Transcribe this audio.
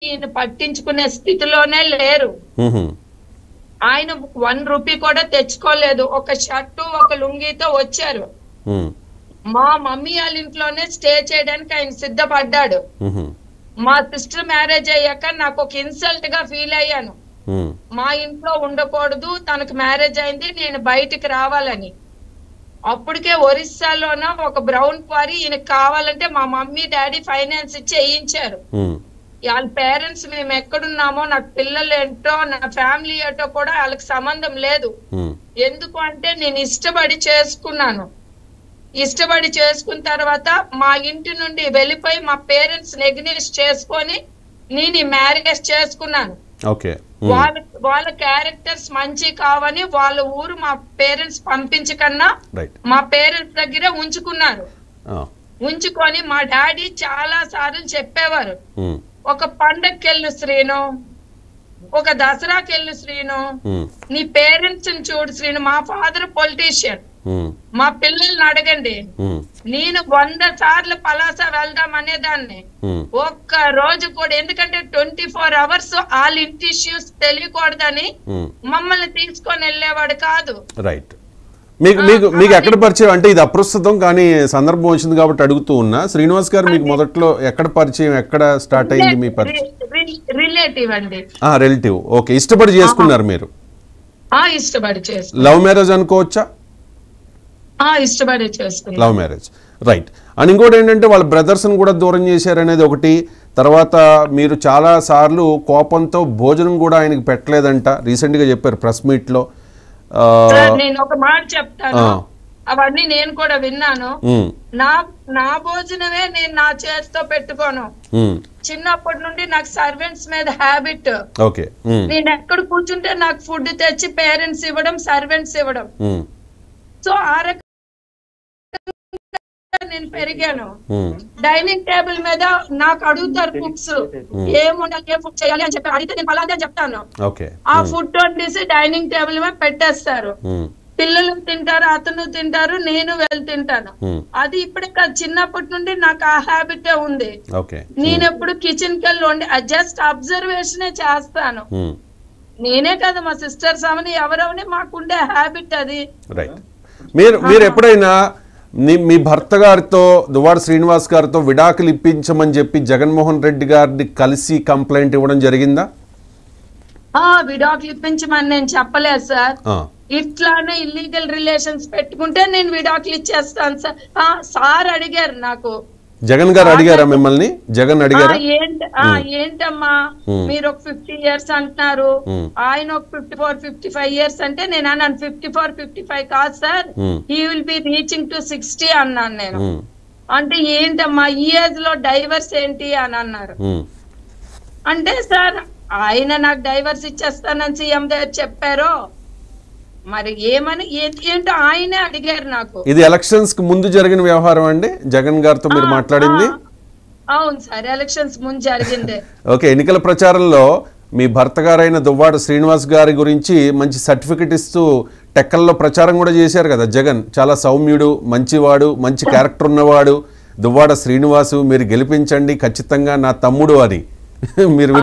ఈయన పట్టించుకునే స్థితిలోనే లేరు. ఆయన 1 రూపీ కూడా తెచ్చుకోలేదు. ఒక షర్టు ఒక లుంగితో వచ్చారు. మా మమ్మీ వాళ్ళ ఇంట్లోనే స్టే చేయడానికి ఆయన సిద్ధపడ్డాడు. మా సిస్టర్ మ్యారేజ్ అయ్యాక నాకు ఒక ఇన్సల్ట్ గా ఫీల్ అయ్యాను. మా ఇంట్లో ఉండకూడదు, తనకు మ్యారేజ్ అయింది, నేను బయటికి రావాలని. అప్పటికే ఒరిస్సాలోన ఒక బ్రౌన్ క్వారీ ఈయనకు కావాలంటే మా మమ్మీ డాడీ ఫైనాన్స్ ఇచ్చి వేయించారు. వాళ్ళ పేరెంట్స్ మేము ఎక్కడున్నామో, నాకు పిల్లలు ఏంటో, నా ఫ్యామిలీ ఏంటో కూడా వాళ్ళకి సంబంధం లేదు. ఎందుకు అంటే నేను ఇష్టపడి చేసుకున్నాను. ఇష్టపడి చేసుకున్న తర్వాత మా ఇంటి నుండి వెళ్ళిపోయి మా పేరెంట్స్ నెగ్నెస్ట్ చేసుకొని నేను ఈ మ్యారేజ్ చేసుకున్నాను. వాళ్ళ క్యారెక్టర్స్ మంచి కావని వాళ్ళ ఊరు మా పేరెంట్స్ పంపించకన్నా మా పేరెంట్స్ దగ్గరే ఉంచుకున్నారు. ఉంచుకొని మా డాడీ చాలా సార్లు చెప్పేవారు, ఒక పండగకి వెళ్ళు శ్రీను, ఒక దసరాకి వెళ్ళు శ్రీను, నీ పేరెంట్స్ ని చూడు శ్రీను. మా ఫాదర్ పొలిటీషియన్, మా పిల్లల్ని అడగండి. నేను 100 సార్లు పలాస వెళ్దాం అనేదాన్ని, ఒక్క రోజు కూడా. ఎందుకంటే 24 అవర్స్ వాళ్ళ ఇంటి ఇష్యూస్ తెలియకూడదని మమ్మల్ని తీసుకొని వెళ్ళేవాడు కాదు. రైట్. మీకు ఎక్కడ పరిచయం అంటే ఇది అప్రస్తుతం కానీ సందర్భం వచ్చింది కాబట్టి అడుగుతూ ఉన్నా. శ్రీనివాస్ గారు మీకు మొదట్లో ఎక్కడ పరిచయం, ఎక్కడ స్టార్ట్ అయింది మీ పరిచయం? రిలేటివ్ అండి. రిలేటివ్. ఓకే. ఇష్టపడి చేసుకున్నారు మీరు? ఇష్టపడి చేసుకున్నారు. లవ్ మ్యారేజ్ అనుకోవచ్చా? ఇష్టపడి చేసుకున్నారు. Love marriage. రైట్. అండ్ ఇంకోటి ఏంటంటే వాళ్ళ బ్రదర్స్ని కూడా దూరం చేశారనేది ఒకటి. తర్వాత మీరు చాలా సార్లు కోపంతో భోజనం కూడా ఆయనకి పెట్టలేదంట, రీసెంట్ గా చెప్పారు ప్రెస్ మీట్ లో. నేను ఒక మాట చెప్తాను, అవన్నీ నేను కూడా విన్నాను. నా భోజనమే నేను నా చేతితో పెట్టుకోను. చిన్నప్పటి నుండి నాకు సర్వెంట్స్ మీద హ్యాబిట్. నేను ఎక్కడ కూర్చుంటే నాకు ఫుడ్ తెచ్చి పేరెంట్స్ ఇవ్వడం, సర్వెంట్స్ ఇవ్వడం. సో ఆ రకంగా నేను పెరిగాను. డైనింగ్ టేబుల్ మీద నాకు అడుగుతారు కుక్స్, ఏం ఫుడ్ చేయాలి అని చెప్పి అడిగితే నేను అలాగే చెప్తాను. ఆ ఫుడ్ వండేసి డైనింగ్ టేబుల్ మీద పెట్టేస్తారు. పిల్లలు తింటారు, అతను తింటారు, నేను వెళ్ళి తింటాను. అది ఇప్పుడే కాదు, చిన్నప్పటి నుండి నాకు ఆ హ్యాబిటే ఉంది. నేను ఎప్పుడు కిచెన్ కి వెళ్ళి వండి జస్ట్ అబ్జర్వేషన్ చేస్తాను. నేనే కదా, మా సిస్టర్స్ అవని ఎవరవని మాకుండే హ్యాబిట్ అది. మీరు ఎప్పుడైనా మీ భర్త గారితో, దువ్వాడ శ్రీనివాస్ గారితో విడాకులు ఇప్పించమని చెప్పి జగన్మోహన్ రెడ్డి గారిని కలిసి కంప్లైంట్ ఇవ్వడం జరిగిందా? విడాకులు ఇప్పించమని నేను చెప్పలేదు సార్. ఇట్లానే ఇల్లీగల్ రిలేషన్స్ పెట్టుకుంటే నేను విడాకులు ఇచ్చేస్తాను సార్. సార్ అడిగారు నాకు. జగన్ గారు అడిగారా మిమ్మల్ని? జగన్ అడిగారా ఏంటమ్మా మీరు ఒక 50 years అంటున్నారు, ఆయన ఒక 54-55 years అంటే నేను అన్నాను 54-55 కాదు sir, he will be reaching to 60 అన్నాను నేను. అంటే ఏంటమ్మా ఈ ఏజ్ లో డైవర్స్ ఏంటి అని అన్నారు. అంటే సార్ ఆయన నాకు డైవర్స్ ఇచ్చేస్తానని సీఎం దగ్గర చెప్పారు, మరి ఏమని ఏంటో ఆయనే అడిగారు నాకు. ఇది ఎలక్షన్స్ కి ముందు జరిగిన వ్యవహారం అండి జగన్ గారితో మీరు మాట్లాడింది? అవును సార్, ఎలక్షన్స్ ముందు జరిగింది. ఓకే. ఎన్నికల ప్రచారంలో మీ భర్త గారైన దువ్వాడ శ్రీనివాస్ గారి గురించి మంచి సర్టిఫికెట్ ఇస్తూ టెక్కల్లో ప్రచారం కూడా చేశారు కదా జగన్. చాలా సౌమ్యుడు, మంచివాడు, మంచి క్యారెక్టర్ ఉన్నవాడు దువ్వాడ శ్రీనివాసు, మీరు గెలిపించండి ఖచ్చితంగా నా తమ్ముడు అని. మీరు